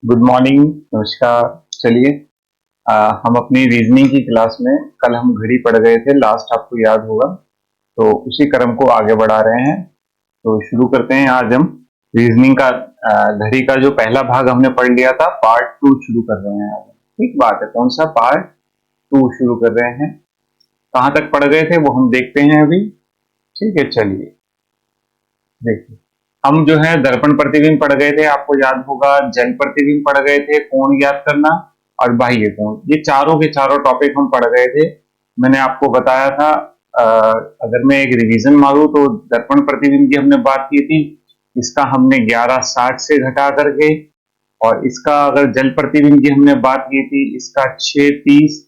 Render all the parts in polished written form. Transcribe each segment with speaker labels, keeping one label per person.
Speaker 1: Good morning. नमस्कार। चलिए, हम अपनी रीजनिंग की क्लास में कल हम घड़ी पढ़ गए थे, लास्ट आपको याद होगा। तो उसी क्रम को आगे बढ़ा रहे हैं। तो शुरू करते हैं। आज हम रीजनिंग का घड़ी का जो पहला भाग हमने पढ़ लिया था, पार्ट 2 शुरू कर रहे हैं आज। ठीक बात है। कौन सा पार्ट 2 शुरू कर रहे हैं? कहाँ तक पढ़ गए थे वो हम देखते हैं अभी। ठीक है, चलिए देखिए। हम जो है दर्पण प्रतिबिंब पढ़ गए थे, आपको याद होगा। जल प्रतिबिंब पढ़ गए थे, कोण ज्ञात करना और बाह्य कोण, ये चारों के चारों टॉपिक हम पढ़ गए थे। मैंने आपको बताया था, अगर मैं एक रिवीजन मारूं तो दर्पण प्रतिबिंब की हमने बात की थी। इसका हमने 1160 से घटा करके, और इसका अगर जल प्रतिबिंब की हमने बात की थी, इसका 630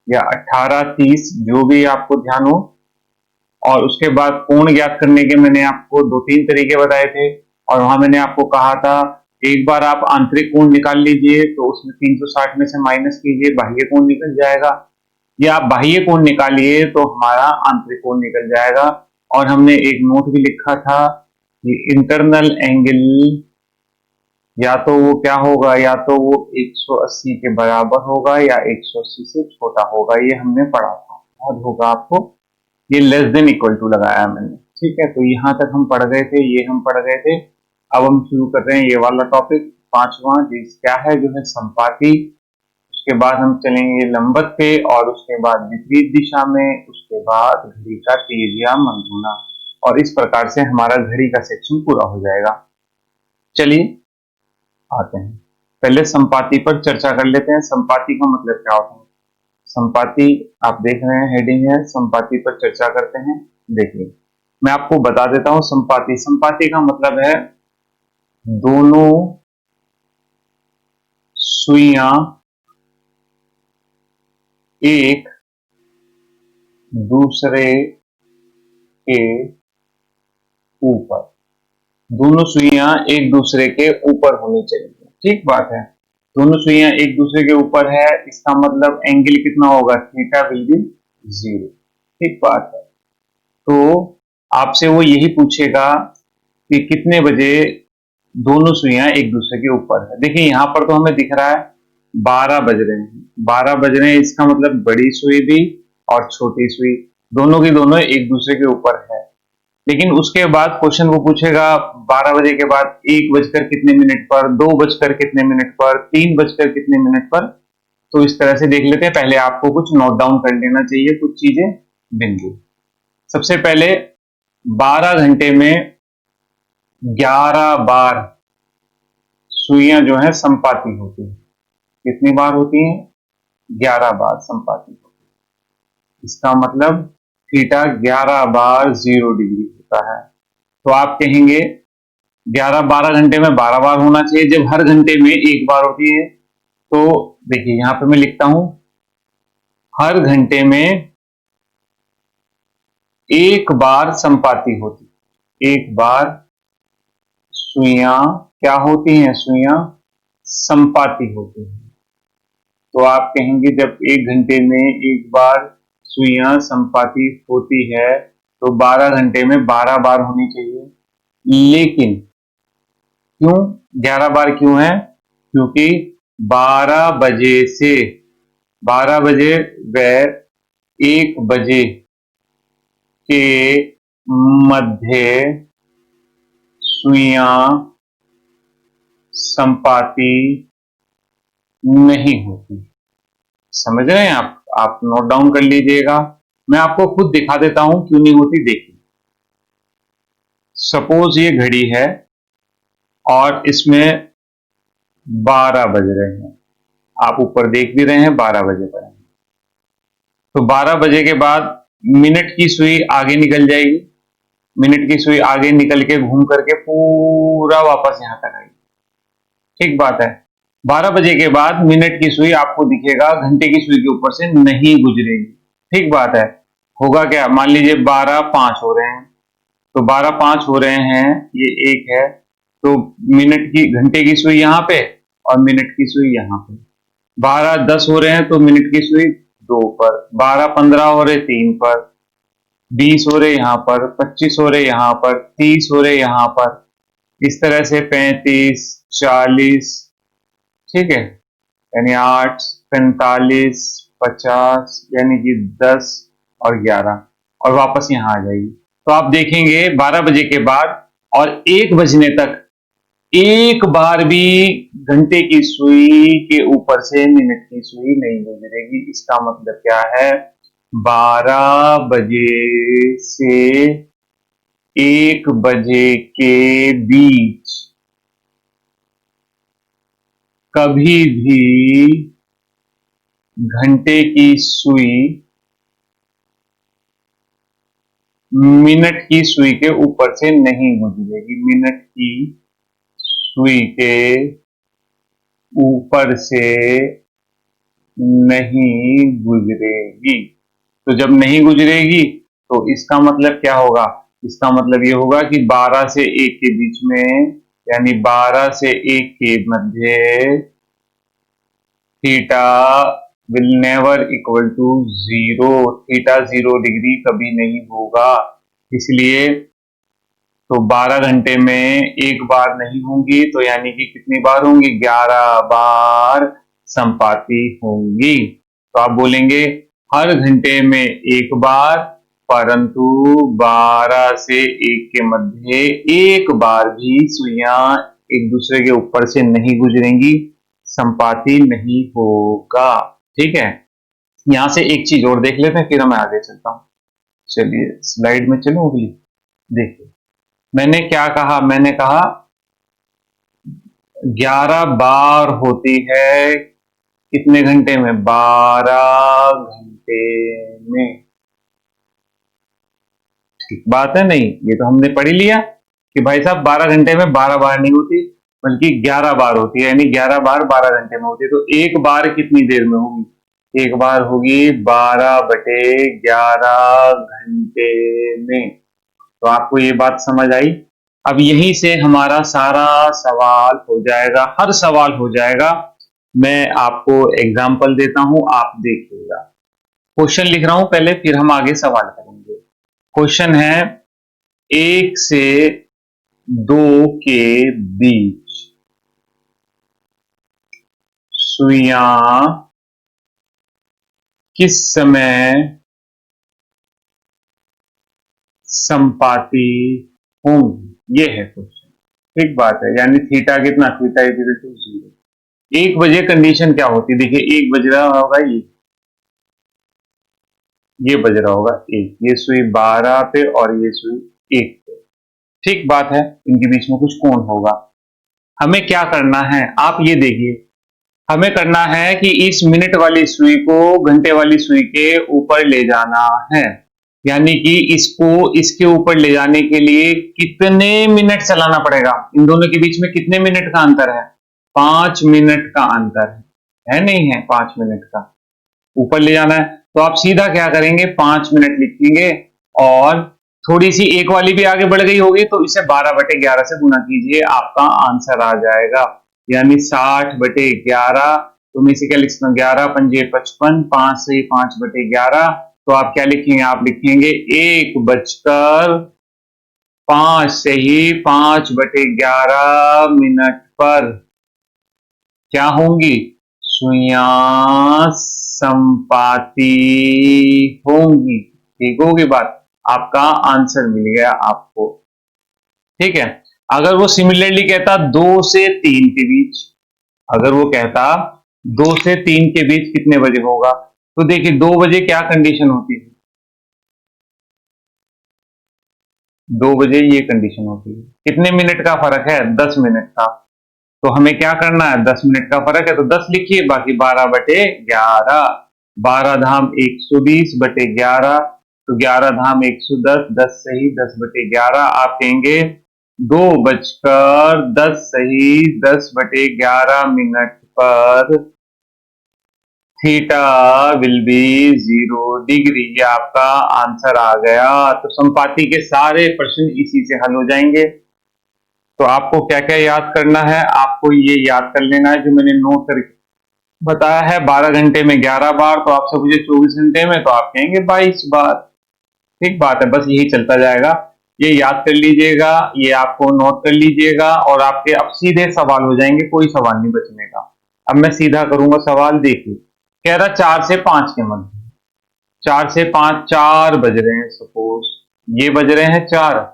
Speaker 1: या 1830, जो भी आपको ध्यान हो। और उसके बाद कोण ज्ञात करने के मैंने आपको 2-3 तरीके बताए थे। और वहां मैंने आपको कहा था, एक बार आप आंतरिक कोण निकाल लीजिए तो उसमें 360 में से माइनस कीजिए, बाह्य कोण निकल जाएगा। या आप बाह्य कोण निकालिए तो हमारा आंतरिक कोण निकल जाएगा। और हमने एक नोट भी लिखा था कि इंटरनल एंगल या तो वो क्या होगा, या तो वो 180 के बराबर होगा या 180 से छोटा होगा। ये हमने पढ़ा था, याद होगा आपको। ये लेस देन इक्वल टू लगाया मैंने। ठीक है, तो यहां तक हम पढ़ गए थे, ये हम पढ़ गए थे। अब हम शुरू कर रहे हैं ये वाला टॉपिक, पांचवा, जिस क्या है, जो है संपाती। उसके बाद हम चलेंगे लंबक पे, और उसके बाद विपरीत दिशा में, उसके बाद घड़ी का तेज या मंद होना। और इस प्रकार से हमारा घड़ी का सेक्शन पूरा हो जाएगा। चलिए आते हैं, पहले संपाती पर चर्चा कर लेते हैं। संपाती का मतलब क्या होता है? संपाती, आप देख रहे हैं हेडिंग है, संपाती पर चर्चा करते हैं। देखिए, मैं आपको बता देता हूं। संपाती, संपाती का मतलब है दोनों सुइयां एक दूसरे के ऊपर, दोनों सुइयां एक दूसरे के ऊपर होनी चाहिए। ठीक बात है। दोनों सुइयां एक दूसरे के ऊपर है, इसका मतलब एंगल कितना होगा? Theta will be 0। ठीक बात है। तो आपसे वो यही पूछेगा कि कितने बजे दोनों सुइयां एक दूसरे के ऊपर है। देखिए, यहां पर तो हमें दिख रहा है 12 बज रहे हैं। 12 बज रहे हैं, इसका मतलब बड़ी सुई भी और छोटी सुई दोनों की दोनों एक दूसरे के ऊपर है। लेकिन उसके बाद क्वेश्चन वो पूछेगा 12 बजे के बाद 1 बजकर कितने मिनट पर, 2 बजकर कितने मिनट पर, 3 बजकर कितने मिनट पर। तो इस तरह से देख लेते हैं। पहले आपको कुछ नोट डाउन कर लेना चाहिए, कुछ चीजें, बिंदु। सबसे पहले 12 घंटे में 11 बार सुइयां जो है संपाती होती है। कितनी बार होती हैं? 11 बार संपाती होती है। इसका मतलब थीटा 11 बार 0 डिग्री होता है। तो आप कहेंगे 11-12 घंटे में 12 बार होना चाहिए, जब हर घंटे में एक बार होती है। तो देखिए, यहां पे मैं लिखता हूं, हर घंटे में एक बार संपाती होती, एक बार सुइयां क्या होती हैं? सुइयां संपाती होती हैं। तो आप कहेंगे जब एक घंटे में एक बार सुइयां संपाती होती है तो 12 घंटे में 12 बार होनी चाहिए। लेकिन क्यों 11 बार क्यों है? क्योंकि 12 बजे से 12 बजे व 1 बजे के मध्य सुइयां संपाती नहीं होती। समझ रहे हैं आप नोट डाउन कर लीजिएगा। मैं आपको खुद दिखा देता हूं क्यों नहीं होती। देखिए, सपोज ये घड़ी है और इसमें 12 बज रहे हैं, आप ऊपर देख भी रहे हैं 12 बजे पर हैं। तो 12 बजे के बाद मिनट की सुई आगे निकल जाएगी, मिनट की सुई आगे निकल के घूम करके पूरा वापस यहां तक आएगी। ठीक बात है। 12 बजे के बाद मिनट की सुई आपको दिखेगा, घंटे की सुई के ऊपर से नहीं गुजरेगी। ठीक बात है। होगा क्या, मान लीजिए 12:05 हो रहे हैं, तो 12:05 हो रहे हैं, ये एक है। तो मिनट की, घंटे की सुई यहाँ पे और मिनट की सुई यहाँ पे। 12:10 हो रहे हैं तो मिनट की सुई 2 पर, 12:15 हो रहे 3 पर, 20 हो रहे यहाँ पर, 25 हो रहे यहाँ पर, 30 हो रहे यहाँ पर। इस तरह से 35, 40, ठीक है, यानी 8, 45, 50, यानी कि 10 और 11, और वापस यहाँ आ जाएगी। तो आप देखेंगे 12 बजे के बाद और 1 बजने तक एक बार भी घंटे की सुई के ऊपर से मिनट की सुई नहीं गुजरेगी। इसका मतलब क्या है? 12 बजे से 1 बजे के बीच कभी भी घंटे की सुई मिनट की सुई के ऊपर से नहीं गुजरेगी। मिनट की सुई के ऊपर से नहीं गुजरेगी। तो जब नहीं गुजरेगी तो इसका मतलब क्या होगा? इसका मतलब ये होगा कि 12 से 1 के बीच में, यानी 12 से 1 के मध्य theta will never equal to 0। Theta 0 degree कभी नहीं होगा। इसलिए तो 12 घंटे में एक बार नहीं होंगी, तो यानी कि कितनी बार होंगी? 11 बार संपाती होंगी। तो आप बोलेंगे हर घंटे में एक बार, परंतु 12 से 1 के मध्य एक बार भी सुइयां एक दूसरे के ऊपर से नहीं गुजरेंगी, संपाती नहीं होगा। ठीक है, यहां से एक चीज और देख लेते हैं, फिर मैं आगे चलता हूं। चलिए स्लाइड में चलो अगली। देखिए मैंने क्या कहा? मैंने कहा 11 बार होती है कितने घंटे में? 12 घंटे में। ठीक बात है? नहीं, ये तो हमने पढ़ ही लिया कि भाई साहब 12 घंटे में 12 बार नहीं होती, बल्कि 11 बार होती है, यानी 11 बार 12 घंटे में होती है। तो एक बार कितनी देर में होगी? एक बार होगी 12/11 घंटे में। तो आपको ये बात समझ आई? अब यहीं से हमारा सारा सवाल हो जाएगा, हर सवाल हो जाएगा। मैं आपको एग्जाम्पल देता हूं, आप देखिएगा। क्वेश्चन लिख रहा हूं पहले, फिर हम आगे सवाल करेंगे। क्वेश्चन है 1 से 2 के बीच सुइयां किस समय संपाती होंगी? ये है क्वेश्चन। ठीक बात है, यानी थीटा कितना? Theta equal to 0। 1 बजे कंडीशन क्या होती है? देखिए 1 बज रहा होगा, ये बज रहा होगा 1, ये सुई 12 पे और ये सुई 1 पे। ठीक बात है, इनके बीच में कुछ कोण होगा। हमें क्या करना है? आप ये देखिए, हमें करना है कि इस मिनट वाली सुई को घंटे वाली सुई के ऊपर ले जाना है। यानी कि इसको इसके ऊपर ले जाने के लिए कितने मिनट चलाना पड़ेगा? इन दोनों के बीच में कितने मिनट का अंतर है? 5 मिनट का अंतर है, नहीं है? 5 मिनट का ऊपर ले जाना है। तो आप सीधा क्या करेंगे? 5 मिनट लिखेंगे और थोड़ी सी एक वाली भी आगे बढ़ गई होगी तो इसे 12/11 से गुना कीजिए, आपका आंसर आ जाएगा। यानी 60/11। तो मैं इसे क्या लिख सकता हूँ? 11 पंजे 55, 5 से 5/11। तो आप क्या लिखेंगे? आप लिखेंगे 1:05 से ही 5/11 मिनट पर क्या होंगी? सुइयां संपाती होंगी। ठीक होगी बात? आपका आंसर मिल गया आपको। ठीक है, अगर वो सिमिलरली कहता 2 से 3 के बीच, अगर वो कहता 2 से 3 के बीच कितने बजे होगा, तो देखिए 2 बजे क्या कंडीशन होती है? 2 बजे ये कंडीशन होती है। कितने मिनट का फर्क है? 10 मिनट का। तो हमें क्या करना है? 10 मिनट का फर्क है तो 10 लिखिए, बाकी 12/11। 12 धाम 120/11, तो 11 धाम 110, 10 सही 10/11। आप कहेंगे 2:10 सही 10/11 मिनट पर थीटा विल बी 0 डिग्री। ये आपका आंसर आ गया। तो संपाती के सारे प्रश्न इसी से हल हो जाएंगे। तो आपको क्या क्या याद करना है? आपको ये याद कर लेना है जो मैंने नोट करके बताया है। 12 घंटे में 11 बार, तो आपसे पूछे 24 घंटे में, तो आप कहेंगे 22 बार। ठीक बात है, बस यही चलता जाएगा। ये याद कर लीजिएगा, ये आपको नोट कर लीजिएगा और आपके अब सीधे सवाल हो जाएंगे, कोई सवाल नहीं बचने का। अब मैं सीधा करूंगा सवाल, देखिए कह रहा 4 से 5 के मध्य। 4 से 5, 4 बज रहे हैं सपोज, ये बज रहे हैं 4,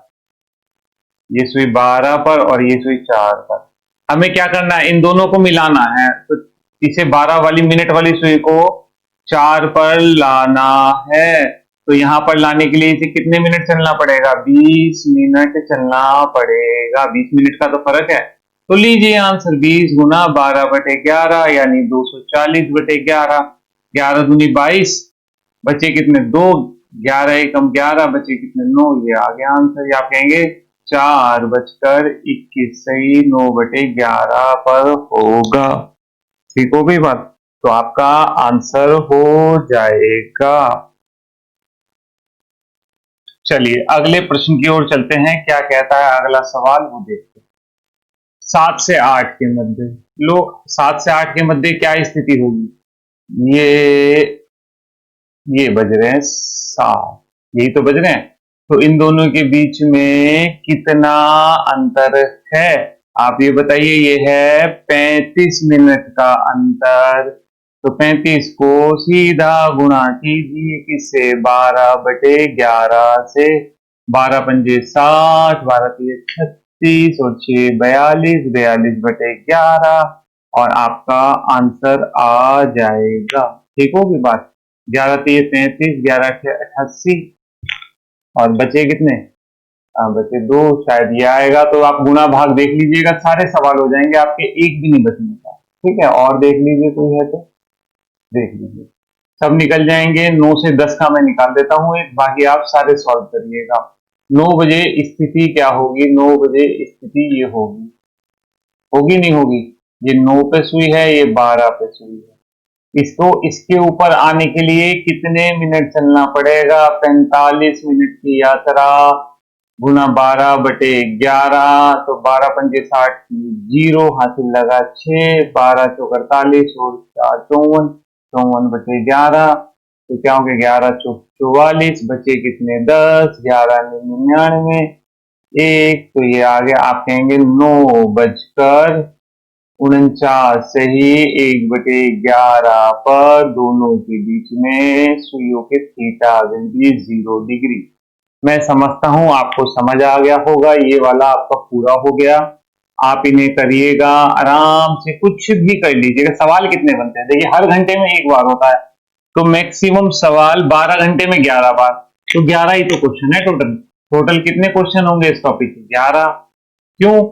Speaker 1: ये सुई 12 पर और ये सुई 4 पर। हमें क्या करना है, इन दोनों को मिलाना है, तो इसे 12 वाली मिनट वाली सुई को 4 पर लाना है। तो यहां पर लाने के लिए इसे कितने मिनट चलना पड़ेगा, 20 मिनट चलना पड़ेगा। 20 मिनट का तो फर्क है। तो लीजिए आंसर, 20 गुना 12/11 यानी 240/11। 11 दूनी 22, बचे कितने, 2। 11 एकम 11, बचे कितने, 9। ये आ गया आंसर। या आप कहेंगे 4:21 सही 9/11 पर होगा। ठीक हो गई बात, तो आपका आंसर हो जाएगा। चलिए अगले प्रश्न की ओर चलते हैं, क्या कहता है अगला सवाल वो देखते हैं। 7 से 8 के मध्य, लो 7 से 8 के मध्य क्या स्थिति होगी, ये बज रहे हैं 7, यही तो बज रहे हैं। तो इन दोनों के बीच में कितना अंतर है, आप ये बताइए। ये है 35 मिनट का अंतर। तो 35 को सीधा गुणा कीजिए किससे, 12/11 से। 12 पंजे 60, 12 तिये 36 और 6 42, 42/11 और आपका आंसर आ जाएगा। ठीक होगी बात। 11 तिये 33, 11 अठे 88 और बचे कितने, बचे 2, शायद ये आएगा। तो आप गुणा भाग देख लीजिएगा, सारे सवाल हो जाएंगे आपके, एक भी नहीं बचने का। ठीक है, और देख लीजिए कोई है तो देख लीजिए, सब निकल जाएंगे। 9 से 10 का मैं निकाल देता हूं एक, बाकी आप सारे सॉल्व करिएगा। 9 बजे स्थिति क्या होगी, 9 बजे स्थिति ये होगी, होगी नहीं होगी, ये 9 पे सुई है, ये 12 पे सुई है। इसको इसके ऊपर आने के लिए कितने मिनट चलना पड़ेगा, 45 मिनट की यात्रा गुना 12/11। तो 12 पंजे 60, जीरो हासिल लगा 6, 12 चौक 48 और 4 54, 54/11। तो क्या हो गया, 11 चौक 44, बचे कितने 10, 11 99, 1। तो ये आ गया, आप कहेंगे 9:49 सही 1/11 पर दोनों के बीच में सुइयों के थीटा बिंदु 0 डिग्री। मैं समझता हूं आपको समझ आ गया होगा, ये वाला आपका पूरा हो गया। आप इन्हें करिएगा आराम से, कुछ भी कर लीजिएगा। सवाल कितने बनते हैं, देखिए हर घंटे में एक बार होता है, तो मैक्सिमम सवाल 12 घंटे में 11 बार, तो 11 ही तो क्वेश्चन है टोटल। टोटल कितने क्वेश्चन होंगे इस टॉपिक के, 11। क्यों,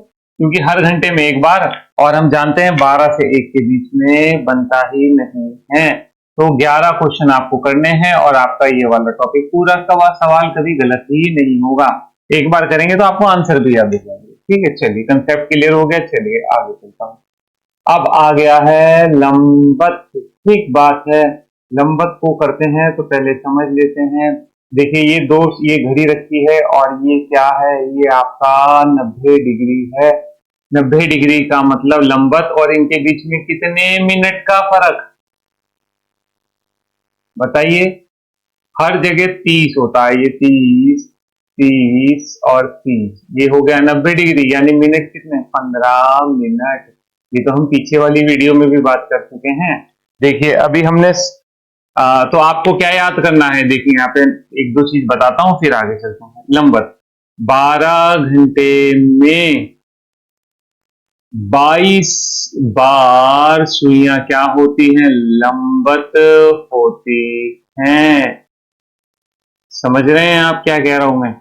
Speaker 1: क्योंकि हर घंटे में एक बार, और हम जानते हैं 12 से 1 के बीच में बनता ही नहीं है। तो 11 क्वेश्चन आपको करने हैं और आपका ये वाला टॉपिक पूरा का सवाल कभी गलत ही नहीं होगा। एक बार करेंगे तो आपको आंसर भी याद हो जाएंगे। ठीक है, चलिए कंसेप्ट क्लियर हो गया, चलिए आगे चलता हूँ। अब आ गया है लंबत। ठीक बात है, लंबत को करते हैं तो पहले समझ लेते हैं। देखिए ये घड़ी रखी है और ये क्या है, ये आपका 90 डिग्री है। 90 डिग्री का मतलब लंबत, और इनके बीच में कितने मिनट का फर्क बताइए। हर जगह 30 होता है, ये 30, 30 और 30, ये हो गया 90 डिग्री, यानी मिनट कितने, 15 मिनट। ये तो हम पीछे वाली वीडियो में भी बात कर चुके हैं। देखिए अभी हमने तो आपको क्या याद करना है, देखिए यहाँ पे एक दो चीज बताता हूं फिर आगे चलते हैं। लंबत, 12 घंटे में 22 बार सुइयां क्या होती हैं, लंबत होती हैं। समझ रहे हैं आप क्या कह रहा हूं मैं,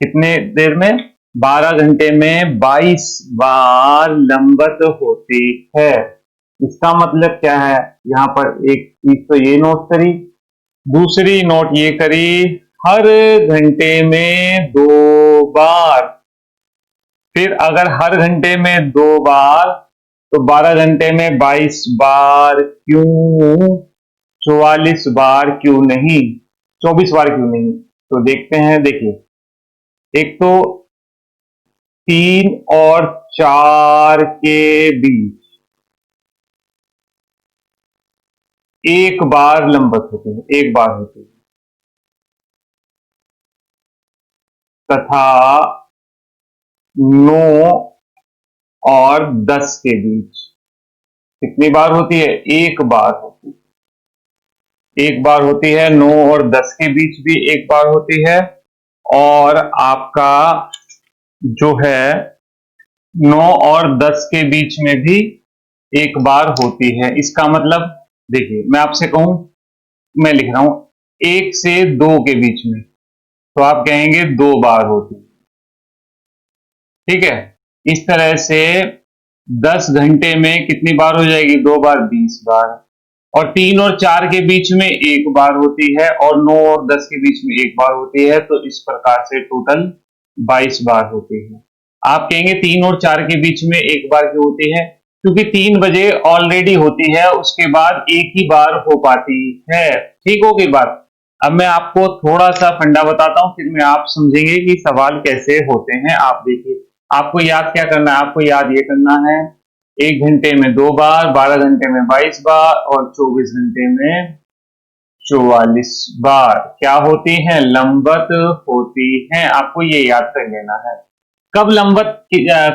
Speaker 1: कितने देर में, 12 घंटे में 22 बार लंबत होती है। इसका मतलब क्या है, यहां पर एक चीज तो ये नोट करी, दूसरी नोट ये करी, हर घंटे में 2 बार। फिर अगर हर घंटे में 2 बार, तो 12 घंटे में 22 बार क्यों, 44 बार क्यों नहीं, 24 बार क्यों नहीं। तो देखते हैं, देखिए एक तो 3 और 4 के बीच एक बार लंबत होती है, एक बार होती है, तथा 9 और 10 के बीच कितनी बार होती है? एक बार होती है। एक बार होती है। 9 और 10 के बीच भी एक बार होती है, और आपका जो है 9 और 10 के बीच में भी एक बार होती है। इसका मतलब देखिए, मैं आपसे कहूं, मैं लिख रहा हूं 1 से 2 के बीच में, तो आप कहेंगे 2 बार होती है। ठीक है। इस तरह से 10 घंटे में कितनी बार हो जाएगी? 2 बार, 20 बार। और 3 और 4 के बीच में एक बार होती है, और 9 और 10 के बीच में एक बार होती है, तो इस प्रकार से टोटल 22 बार होती है। आप कहेंगे 3 और 4 के बीच में एक बार क्यों होती है? क्योंकि 3 बजे ऑलरेडी होती है, उसके बाद एक ही बार हो पाती है। ठीक होगी बात? अब मैं आपको थोड़ा सा फंडा बताता हूं, फिर मैं आप समझेंगे कि सवाल कैसे होते हैं। आप देखिए, आपको याद क्या करना है? आपको याद ये करना है, 1 घंटे में 2 बार, 12 घंटे में 22 बार, और 24 घंटे में 44 बार क्या होती हैं? लंबवत होती हैं। आपको ये याद कर लेना है। कब लंबवत?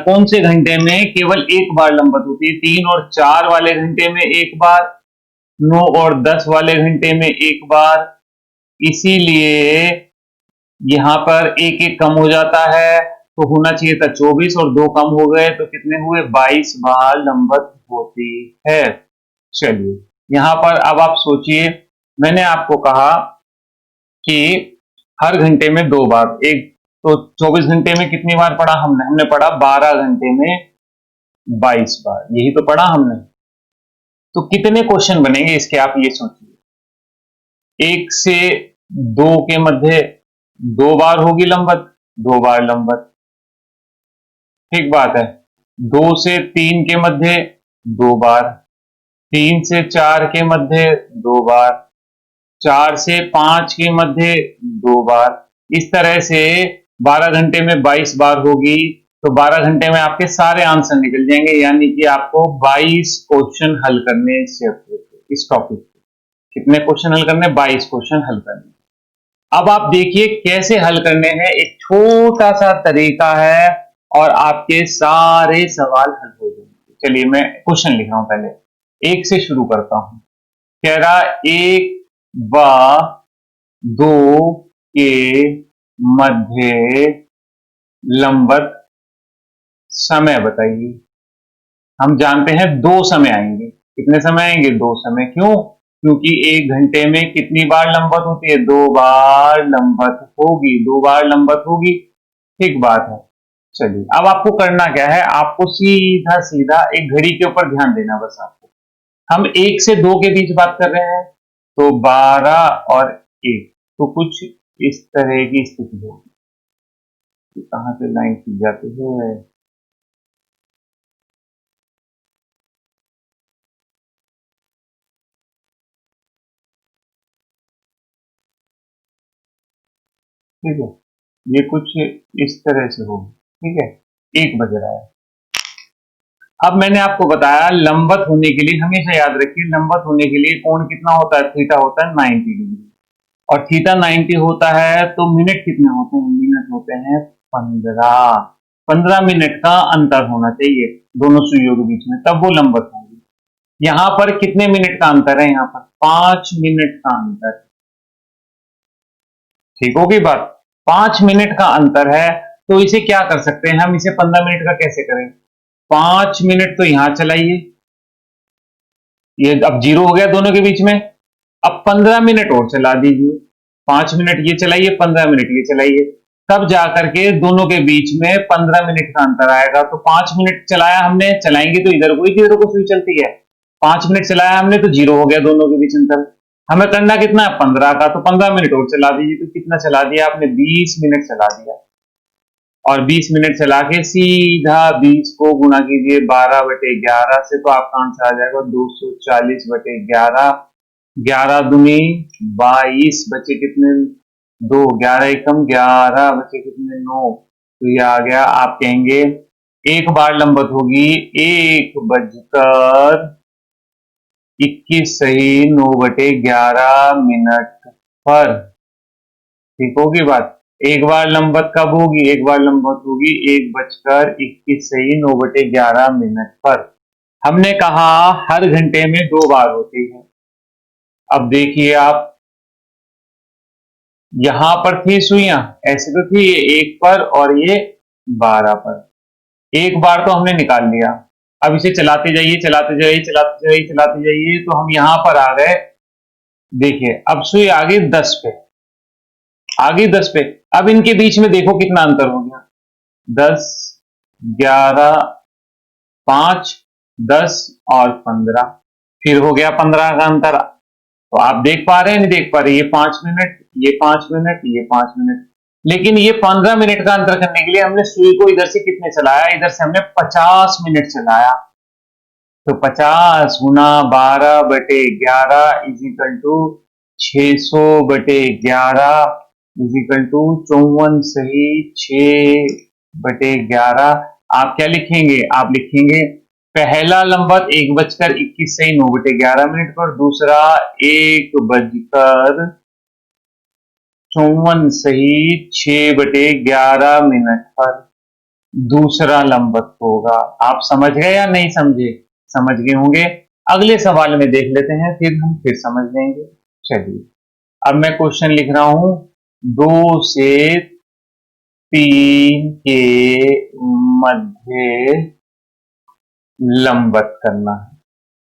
Speaker 1: कौन से घंटे में केवल एक बार लंबवत होती है? 3 और 4 वाले घंटे में एक बार, 9 और 10 वाले घंटे में एक बार। इसीलिए यहां पर एक एक कम हो जाता है, तो होना चाहिए था 24, और 2 कम हो गए, तो कितने हुए? 22 बार लंबवत होती है। चलिए, यहां पर अब आप सोचिए, मैंने आपको कहा कि हर घंटे में 2 बार, एक तो 24 घंटे में कितनी बार पढ़ा हमने? हमने पढ़ा 12 घंटे में 22 बार, यही तो पढ़ा हमने। तो कितने क्वेश्चन बनेंगे इसके, आप ये सोचिए। 1 से 2 के मध्य 2 बार होगी लंबवत, 2 बार लंबवत। ठीक बात है। 2 से 3 के मध्य 2 बार, 3 से 4 के मध्य 2 बार, 4 से 5 के मध्य 2 बार। इस तरह से 12 घंटे में 22 बार होगी, तो 12 घंटे में आपके सारे आंसर निकल जाएंगे, यानी कि आपको 22 क्वेश्चन हल करने इस टॉपिक पे। कितने क्वेश्चन हल करने? 22 क्वेश्चन हल करने। अब आप देखिए कैसे हल करने हैं, एक छोटा सा तरीका है, और आपके सारे सवाल हल हो जाएंगे। चलिए, मैं क्वेश्चन लिख रहा हूं, पहले 1 से शुरू करता हूं। कह रहा 1 व 2 के मध्य लंबवत समय बताइए। हम जानते हैं 2 समय आएंगे। कितने समय आएंगे? 2 समय। क्यों? क्योंकि 1 घंटे में कितनी बार लंबवत होती है? 2 बार लंबवत होगी, 2 बार लंबवत होगी। ठीक बात है। चलिए, अब आपको करना क्या है? आपको सीधा सीधा एक घड़ी के ऊपर ध्यान देना, बस आपको। हम 1 से 2 के बीच बात कर रहे हैं, तो 12 और 1, तो कुछ इस तरह की स्थिति होगी। कहां से लाइन खींच जाती है? ठीक है, ये कुछ इस तरह से होगी। ठीक है, 1 बज रहा है। अब मैंने आपको बताया, लंबवत होने के लिए हमेशा याद रखिए, लंबवत होने के लिए कोण कितना होता है? थीटा होता है 90 डिग्री। और थीटा 90 होता है, तो मिनट कितने होते हैं? मिनट होते हैं 15। 15 मिनट का अंतर होना चाहिए दोनों सुइयों के बीच में, तब वो लंबवत होंगी। यहां पर कितने मिनट का अंतर है? यहां पर 5 मिनट का अंतर। ठीक होगी बात? 5 मिनट का अंतर है, तो इसे क्या कर सकते हैं हम? इसे 15 मिनट का कैसे करें? 5 मिनट तो यहां चलाइए, ये अब 0 हो गया दोनों के बीच में। अब 15 मिनट और चला दीजिए। 5 मिनट ये चलाइए, 15 मिनट ये चलाइए, तब जाकर के दोनों के बीच में 15 मिनट का अंतर आएगा। तो 5 मिनट चलाया हमने, चलाएंगे तो इधर को, इधर को सुई चलती है। 5 मिनट चलाया हमने, तो 0 हो गया दोनों के बीच अंतर। हमें करना कितना है? 15 का, तो 15 मिनट और चला दीजिए। तो कितना चला दिया आपने? 20 मिनट चला दिया। और 20 मिनट चला के सीधा 20 को गुणा कीजिए 12/11 से, तो आपका आंसर आ जाएगा 240/11। 11 दूनी 22, बचे कितने? 2। 11 एकम 11, बचे कितने? 9। तो ये आ गया। आप कहेंगे एक बार लंबवत होगी 1:21 सही 9/11 पर। ठीक होगी बात? एक बार लंबवत कब होगी? एक बार लंबवत होगी 1:21 सही 9/11 पर। हमने कहा हर घंटे में 2 बार होती है। अब देखिए आप, यहां पर थी सुइयां, ऐसे तो थी, ये 1 पर और ये 12 पर। एक बार तो हमने निकाल लिया। अब इसे चलाते जाइए, चलाते जाइए, चलाते जाइए, चलाते जाइए, तो हम यहां पर आ गए। देखिए अब सुई आ गई 10 पे, आ गई 10 पे। अब इनके बीच में देखो कितना अंतर हो गया, 10, 11, 5, 10 और 15, फिर हो गया 15 का अंतर। तो आप देख पा रहे हैं, नहीं देख पा रहे, ये 5 मिनट, ये 5 मिनट, ये 5 मिनट। लेकिन ये 15 मिनट का अंतर करने के लिए हमने सुई को इधर से कितने चलाया, इधर से हमने 50 मिनट चलाया। तो 50 गुना 12/11 is equal to 600/11 is equal to 54 सही 6/11। आप क्या लिखेंगे, आप लिखेंगे पहला लंबर 1:21 सही 9/11 पर, दूसरा 1:54 सही 6/11 पर दूसरा लंबक होगा। आप समझ गए या नहीं समझे? समझ गए होंगे। अगले सवाल में देख लेते हैं, फिर हम फिर समझ लेंगे। चलिए अब मैं क्वेश्चन लिख रहा हूं, 2 से 3 के मध्य लंबवत करना है।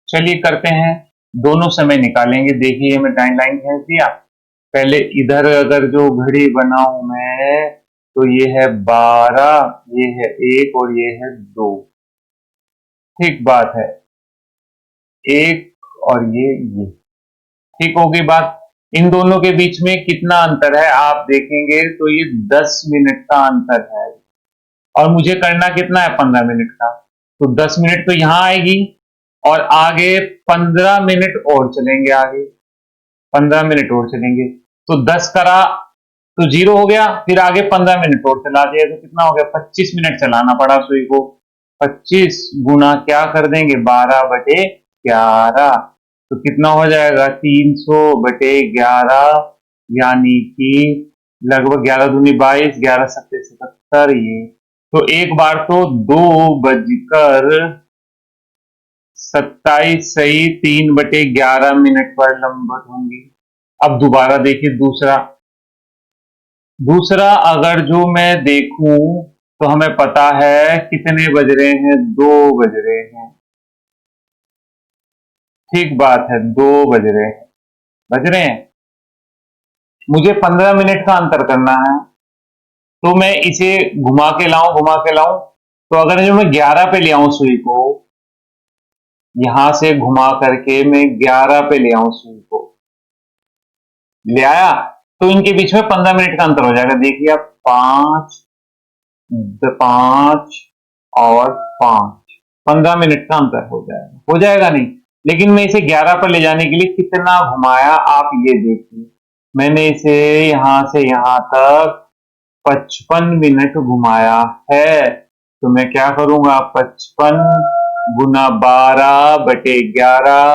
Speaker 1: चलिए करते हैं, दोनों समय निकालेंगे। देखिए मैं टाइम लाइन खींच दिया। पहले इधर अगर जो घड़ी बनाऊं मैं, तो ये है 12, ये है 1 और ये है 2। ठीक बात है, 1 और ये ठीक होगी बात। इन दोनों के बीच में कितना अंतर है आप देखेंगे तो ये 10 मिनट का अंतर है, और मुझे करना कितना है, 15 मिनट का। तो 10 मिनट तो यहां आएगी, और आगे 15 मिनट और चलेंगे, आगे 15 मिनट और चलेंगे। तो 10 करा तो 0 हो गया, फिर आगे 15 मिनट और चला दिया तो कितना हो गया, 25 मिनट चलाना पड़ा सुई को। 25 गुना क्या कर देंगे, 12/11, तो कितना हो जाएगा 300/11, यानी कि लगभग 11 दूनी 22, 11 सत्ते 77। ये तो एक बार तो 2:27 सही 3/11 पर लंबवत होंगी। अब दोबारा देखिए दूसरा, अगर जो मैं देखूं तो हमें पता है कितने बज रहे हैं, 2 बज रहे हैं। ठीक बात है, 2 बज रहे हैं, बज रहे हैं। मुझे 15 मिनट का अंतर करना है, तो मैं इसे घुमा के लाऊं, घुमा के लाऊं। तो अगर जो मैं 11 पे ले आऊं सुई को, यहां से घुमा करके मैं 11 पे ले आऊं सुई को, ले आया, तो इनके बीच में 15 मिनट का अंतर हो जाएगा। देखिए आप, 5, 5 और 5, 15 मिनट का अंतर हो जाएगा, हो जाएगा नहीं। लेकिन मैं इसे 11 पर ले जाने के लिए कितना घुमाया आप ये देखिए, मैंने इसे यहां से यहां तक 55 मिनट घुमाया है। तो मैं क्या करूंगा, 55 गुना 12/11,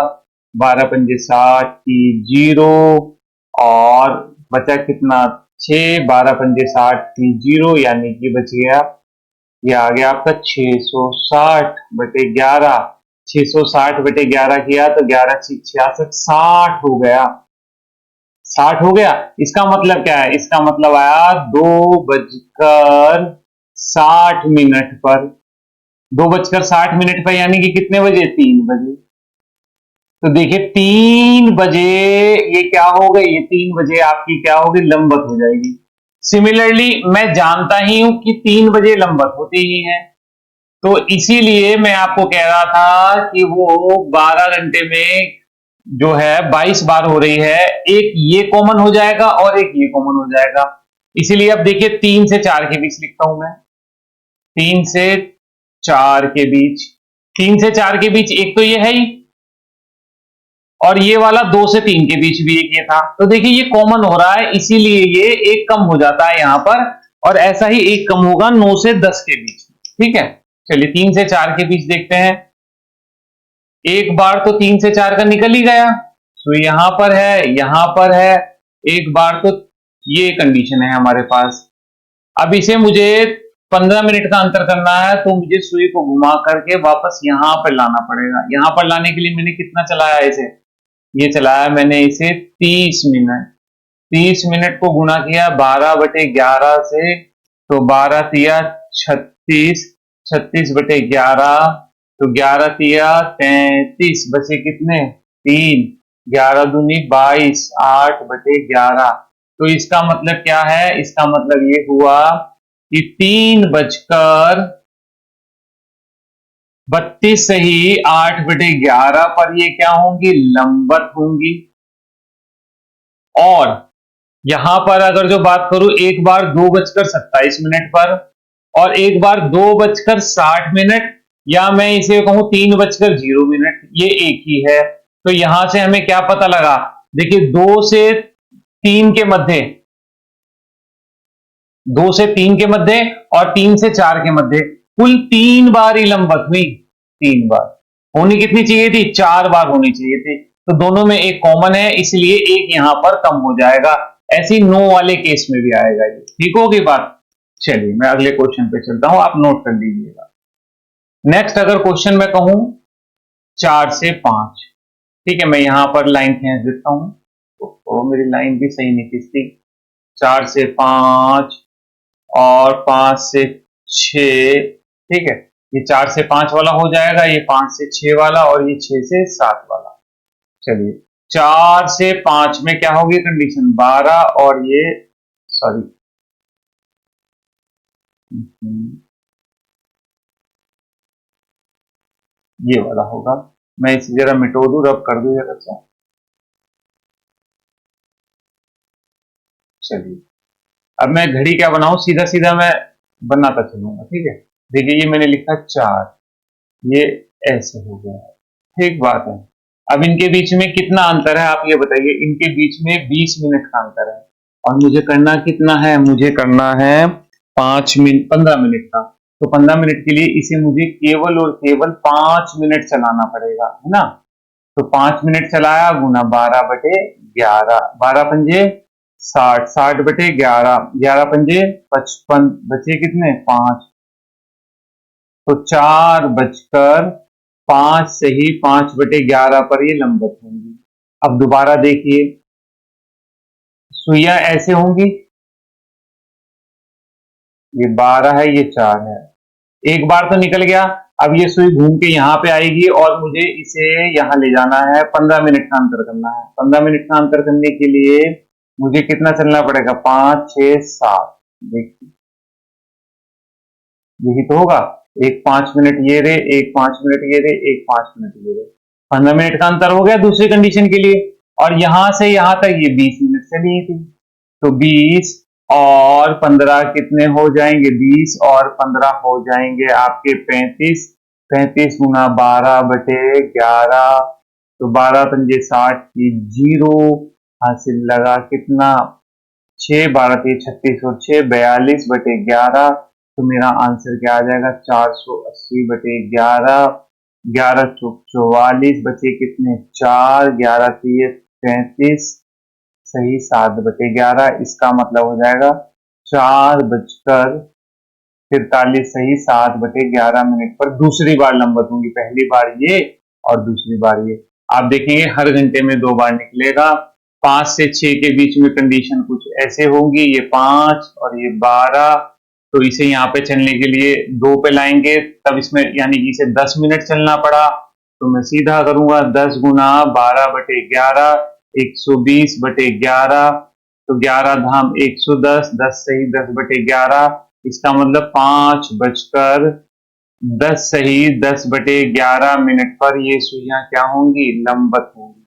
Speaker 1: 12 पंजे 60 की 0, और बचा कितना 6, 12 पंजे 60 की 0, यानी कि बच गया, ये आ गया आपका 660/11। 660/11 किया तो 11 66, 60 हो गया, 60 हो गया। इसका मतलब क्या है, इसका मतलब आया 2:60 पर, 2:60 पर, यानी कि कितने बजे, 3 बजे। तो देखिए 3 बजे ये क्या हो गई, ये 3 बजे आपकी क्या होगी, लंबवत हो जाएगी। सिमिलरली मैं जानता ही हूं कि 3 बजे लंबवत होती ही है, तो इसीलिए मैं आपको कह रहा था कि वो 12 घंटे में जो है 22 बार हो रही है। एक ये कॉमन हो जाएगा और एक ये कॉमन हो जाएगा। इसीलिए अब देखिए 3 से 4 के बीच लिखता हूं मैं, 3 से 4 के बीच, 3 से 4 के बीच एक तो ये है ही, और ये वाला 2 से 3 के बीच भी एक ये था। तो देखिए ये कॉमन हो रहा है, इसीलिए ये एक कम हो जाता है यहां पर, और ऐसा ही एक कम होगा 9 से 10 के बीच। ठीक है, चलिए 3 से 4 के बीच देखते हैं। एक बार तो 3 से 4 का निकल ही गया, तो यहां पर है, यहां पर है, एक बार तो ये कंडीशन है हमारे पास। अब इसे मुझे 15 मिनट का अंतर करना है तो मुझे सुई को घुमा करके वापस यहाँ पर लाना पड़ेगा। यहाँ पर लाने के लिए मैंने कितना चलाया इसे, ये चलाया मैंने इसे 30 मिनट। 30 मिनट को गुना किया 12/11 से, तो 12 तिया 36, 36/11, तो 11 तिया 33, बचे कितने 3, 11 दूनी 22, 8/11। तो इसका मतलब क्या है, इसका मतलब ये हुआ कि 3:32 सही 8/11 पर ये क्या होंगी, लंबवत होंगी। और यहां पर अगर जो बात करूं, एक बार 2:27 पर और एक बार 2:60, या मैं इसे कहूं 3:0, ये एक ही है। तो यहां से हमें क्या पता लगा, देखिए 2 से 3 के मध्य, 2 से 3 के मध्य और 3 से 4 के मध्य कुल 3 बार ही लंबवत हुई। 3 बार होनी कितनी चाहिए थी, 4 बार होनी चाहिए थी। तो दोनों में एक कॉमन है, इसलिए एक यहां पर कम हो जाएगा। ऐसी नो वाले केस में भी आएगा ये, ठीक होगी बात। चलिए मैं अगले क्वेश्चन पे चलता हूं, आप नोट कर लीजिएगा। नेक्स्ट अगर क्वेश्चन में कहूं 4 से 5, ठीक है, मैं यहां पर लाइन खींच देता हूं, तो मेरी लाइन भी सही नहीं खींचती। 4 से 5 और 5 से 6, ठीक है, ये 4 से 5 वाला हो जाएगा, ये 5 से 6 वाला और ये 6 से 7 वाला। चलिए 4 से 5 में क्या होगी कंडीशन, 12 और ये सॉरी ये वाला होगा। मैं इसे जरा मिटो दूं, रब कर दूं जरा सा। चलिए अब मैं घड़ी क्या बनाऊं, सीधा सीधा मैं बनाता चलूंगा, ठीक है। देखिए ये मैंने लिखा 4, ये ऐसे हो गया, ठीक बात है। अब इनके बीच में कितना अंतर है आप ये बताइए, इनके बीच में 20 मिनट का अंतर है और मुझे करना कितना है, मुझे करना है 15 मिनट का। तो 15 मिनट के लिए इसे मुझे केवल और केवल 5 मिनट चलाना पड़ेगा, है ना। तो 5 मिनट चलाया गुना 12/11, 12×5 60, 60/11, 11×5 55, बचे कितने 5। तो 4:05 से ही 5/11 पर ये लंबवत होंगी। अब दोबारा देखिए, सुइयां ऐसे होंगी, ये 12 है, ये 4 है, एक बार तो निकल गया। अब ये सुई घूम के यहाँ पे आएगी और मुझे इसे यहाँ ले जाना है, 15 मिनट का अंतर करना है। 15 मिनट का अंतर करने के लिए मुझे कितना चलना पड़ेगा, 5, 6, 7, देखिए यही तो होगा। एक 5 मिनट ये रे, एक 5 मिनट ये रे, एक 5 मिनट ये रे, 15 मिनट का अंतर हो गया दूसरी कंडीशन के लिए। और यहां से यहां तक ये 20 मिनट चली थी, तो 20 और 15 कितने हो जाएंगे, 20 और 15 हो जाएंगे आपके 35। 35 गुना 12/11, तो 12×5 60 की 0 हासिल लगा कितना 6, 12×3 36 और 6 42/11। तो मेरा आंसर क्या आ जाएगा, 480/11, 11×4 = 44, बचे कितने 4, 11×3 33, सही 7/11। इसका मतलब हो जाएगा 4:43 सही 7/11 पर दूसरी बार लंबवत होंगी, पहली बार ये और दूसरी बार ये। आप देखेंगे हर घंटे में 2 बार निकलेगा। 5 से 6 के बीच में कंडीशन कुछ ऐसे होंगी, ये 5 और ये 12। तो इसे यहाँ पे चलने के लिए 2 पे लाएंगे, तब इसमें यानी कि इसे 10 मिनट चलना पड़ा। तो मैं सीधा करूंगा 10 गुना 12/11, 120/11, तो 11 धाम 110, 10 सही 10/11। इसका मतलब 5:10 सही 10/11 पर ये सुइयां क्या होंगी, लंबवत होंगी।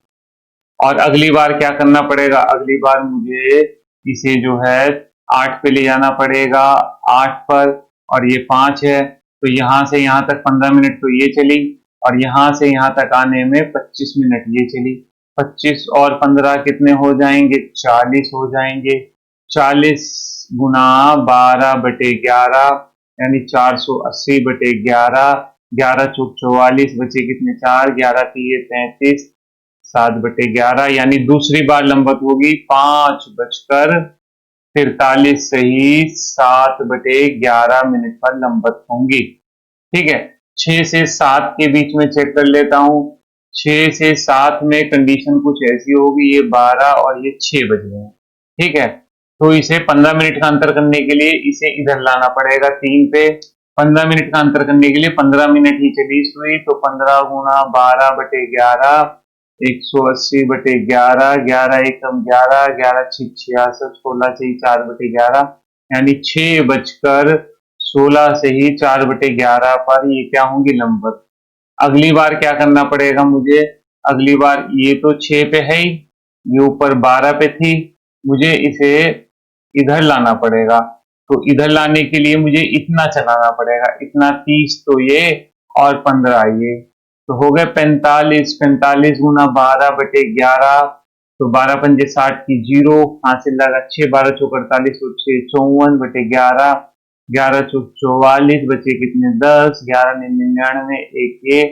Speaker 1: और अगली बार क्या करना पड़ेगा, अगली बार मुझे इसे जो है 8 पे ले जाना पड़ेगा, 8 पर, और ये 5 है, तो यहां से यहां तक 15 मिनट तो ये चली और यहां से यहां तक आने में 25 मिनट ये चली। 25 और 15 कितने हो जाएंगे, 40 हो जाएंगे। 40 गुना 12/11 यानी 480/11, 11×4 = 44, बचे कितने 4, 11×3 33, 7/11, यानी दूसरी बार लंबवत होगी 5:45 43 सही 7/11 पर लंबवत होंगी। ठीक है, 6 से 7 के बीच में चेक कर लेता हूं। 6 से 7 में कंडीशन कुछ ऐसी होगी, ये 12 और ये 6 बज रहे हैं। ठीक है, तो इसे 15 मिनट का अंतर करने के लिए इसे इधर लाना पड़ेगा 3 पे। 15 मिनट का अंतर करने के लिए 15 मिनट ही चली सुई, तो 15 गुना 12/11 180/11, 11 एकम 11, 11 छिक 66, 16 से ही 4/11, यानी 6:16 से ही 4/11 पर ये क्या होंगी, लंबवत। अगली बार क्या करना पड़ेगा मुझे, अगली बार ये तो 6 पे है ही, ये ऊपर 12 पे थी, मुझे इसे इधर लाना पड़ेगा। तो इधर लाने के लिए मुझे इतना चलाना पड़ेगा, इतना 30 तो ये और 15 ये, तो हो गए 45। 45 गुना 12/11, तो 12 पंजे 60 की 0, हासिल लगा 6, 12 चौक 48 और 6 54/11, 11 चौक 44, बचे कितने 10, 11 99, एक ये,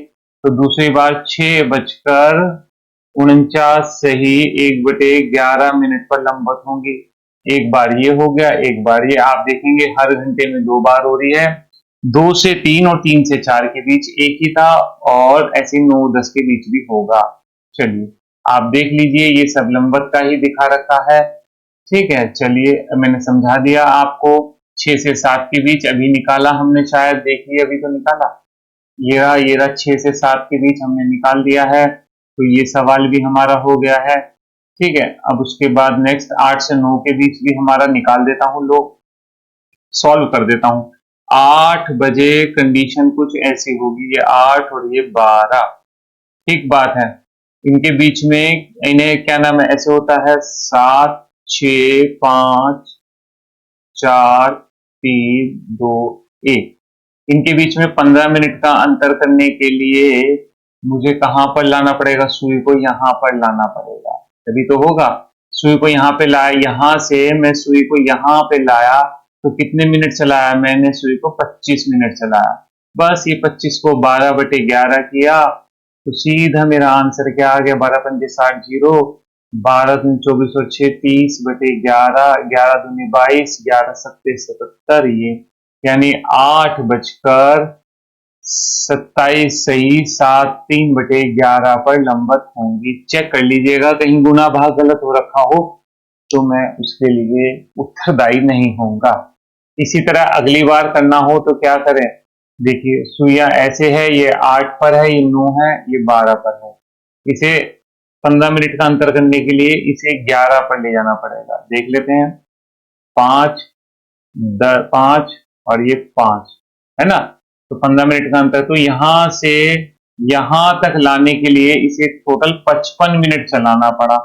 Speaker 1: तो दूसरी बार 6:49 सही 1/11 पर लंबवत होंगी। एक बार ये हो गया, एक बार ये, आप देखेंगे हर घंटे में 2 बार हो रही है। 2 से 3 और 3 से 4 के बीच एक ही था, और ऐसे 9-10 के बीच भी होगा। चलिए आप देख लीजिए, ये सब लंबवत का ही दिखा रखा है। ठीक है, चलिए मैंने समझा दिया आपको। 6 से 7 के बीच अभी निकाला हमने, शायद देखिए अभी तो निकाला, ये रहा 6 से 7 के बीच हमने निकाल दिया है, तो ये सवाल भी हमारा हो गया है। ठीक है, अब उसके बाद नेक्स्ट 8 से 9 के बीच भी हमारा निकाल देता हूं, लो सॉल्व कर देता हूं। 8 बजे कंडीशन कुछ ऐसी होगी, ये 8 और ये 12, ठीक बात है। इनके बीच में इन्हें क्या नाम है, ऐसे होता है 7 6 5 4 3 2 1। इनके बीच में 15 मिनट का अंतर करने के लिए मुझे कहां पर लाना पड़ेगा, सुई को यहां पर लाना पड़ेगा, तभी तो होगा। सुई को यहाँ पे लाया, यहां से मैं सुई को यहाँ पे लाया, तो कितने मिनट चलाया मैंने, सुई को 25 मिनट चलाया। बस ये 25 को 12/11 किया, तो सीधा मेरा आंसर क्या आ गया, 12 पंजे 60, 0, 12 दूनी 24 और 6 30/11, 11 दूनी 22, 11 सत्ते 77, ये यानी 8:27 सही 7 3/11 पर लंबवत होंगी। चेक कर लीजिएगा, कहीं गुना भाग गलत हो रखा हो तो मैं उसके लिए उत्तरदायी नहीं होऊंगा। इसी तरह अगली बार करना हो तो क्या करें, देखिए सुइया ऐसे है, ये 8 पर है, ये 9 है, ये 12 पर है। इसे 15 मिनट का अंतर करने के लिए इसे 11 पर ले जाना पड़ेगा। देख लेते हैं, 5 5 और ये 5 है ना, तो 15 मिनट का अंतर, तो यहां से यहां तक लाने के लिए इसे टोटल 55 मिनट चलाना पड़ा।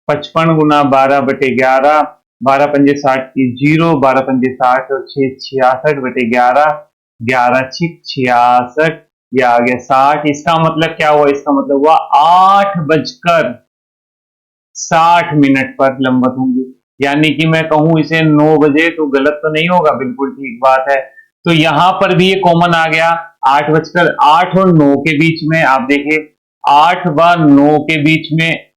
Speaker 1: 55 गुना 12/11, 12 पंजे 60 की 0, 12 पंजे 60 और 6 66/11, 11 छिक 66, ये आ गया 60। इसका मतलब क्या हुआ, इसका मतलब हुआ 8:60 पर लंबवत होंगी। यानी कि मैं कहूं इसे 9 बजे, तो गलत तो नहीं होगा, बिल्कुल ठीक बात है। तो यहां पर भी ये कॉमन आ गया, 8 और 9 के बीच में, आप देखिए 8 व 9 के बीच में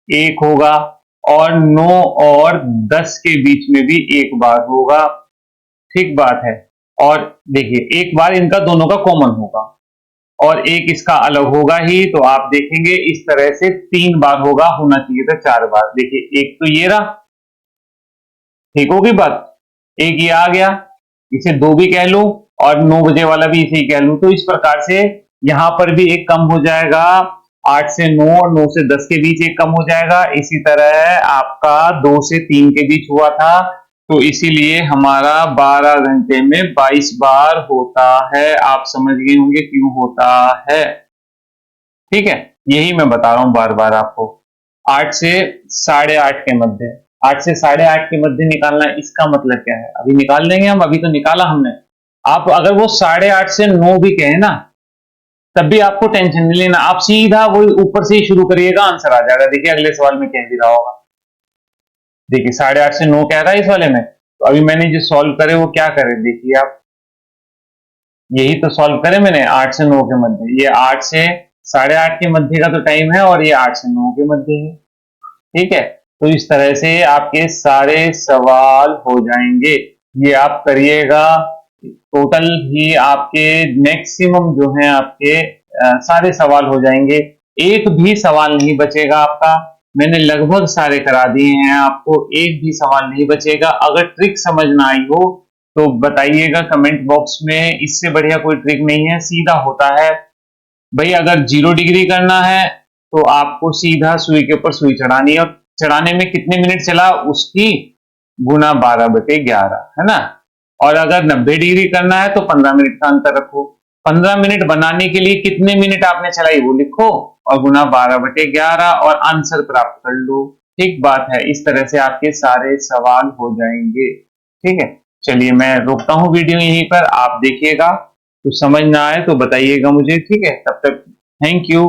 Speaker 1: एक होगा, और 9 और 10 के बीच में भी एक बार होगा, ठीक बात है। और देखिए एक बार इनका दोनों का कॉमन होगा, और एक इसका अलग होगा ही, तो आप देखेंगे इस तरह से 3 बार होगा, होना चाहिए था 4 बार। देखिए एक तो ये रहा, ठीक होगी बात, एक ये आ गया, इसे 2 भी कह लो, और 9 बजे वाला भी इसे ही कह लूं, तो इस प्रकार से यहां पर भी एक कम हो जाएगा, 8 से 9 और 9 से 10 के बीच एक कम हो जाएगा। इसी तरह आपका 2 से 3 के बीच हुआ था, तो इसीलिए हमारा 12 घंटे में 22 बार होता है। आप समझ गए होंगे क्यों होता है, ठीक है, यही मैं बता रहा हूं बार बार आपको। 8 से 8:30 के मध्य, 8 से 8:30 के मध्य निकालना, इसका मतलब क्या है, अभी निकाल लेंगे हम, अभी तो निकाला हमने। आप अगर वो 8:30 से 9 भी कहें ना, तब भी आपको टेंशन नहीं लेना, आप सीधा वो ऊपर से ही शुरू करिएगा, आंसर आ जाएगा। देखिए अगले सवाल में कह भी रहा होगा, देखिए 8:30 से 9 कह रहा है इस वाले में, तो अभी मैंने जो सॉल्व करे वो क्या करे, देखिए आप, यही तो सॉल्व करे मैंने 8 से 9 के मध्य, ये 8 से 8:30 के मध्य का तो टाइम है, और ये 8 से 9 के मध्य है, ठीक है। तो इस तरह से आपके सारे सवाल हो जाएंगे। ये आप करिएगा, टोटल ही आपके मैक्सिमम जो है आपके सारे सवाल हो जाएंगे, एक भी सवाल नहीं बचेगा आपका। मैंने लगभग सारे करा दिए हैं आपको, एक भी सवाल नहीं बचेगा। अगर ट्रिक समझ ना आई हो तो बताइएगा कमेंट बॉक्स में, इससे बढ़िया कोई ट्रिक नहीं है, सीधा होता है भाई। अगर 0 डिग्री करना है तो आपको सीधा सुई के ऊपर सुई चढ़ानी है, और चढ़ाने में कितने मिनट चला उसकी गुना 12/11, है ना। और अगर 90 डिग्री करना है तो 15 मिनट का अंतर रखो। 15 मिनट बनाने के लिए कितने मिनट आपने चलाई वो लिखो और गुना 12/11 और आंसर प्राप्त कर लो। ठीक बात है, इस तरह से आपके सारे सवाल हो जाएंगे। ठीक है, चलिए मैं रोकता हूँ वीडियो यहीं पर, आप देखिएगा। कुछ समझ ना आए तो बताइएगा मुझे, ठीक है। तब तक थैंक यू।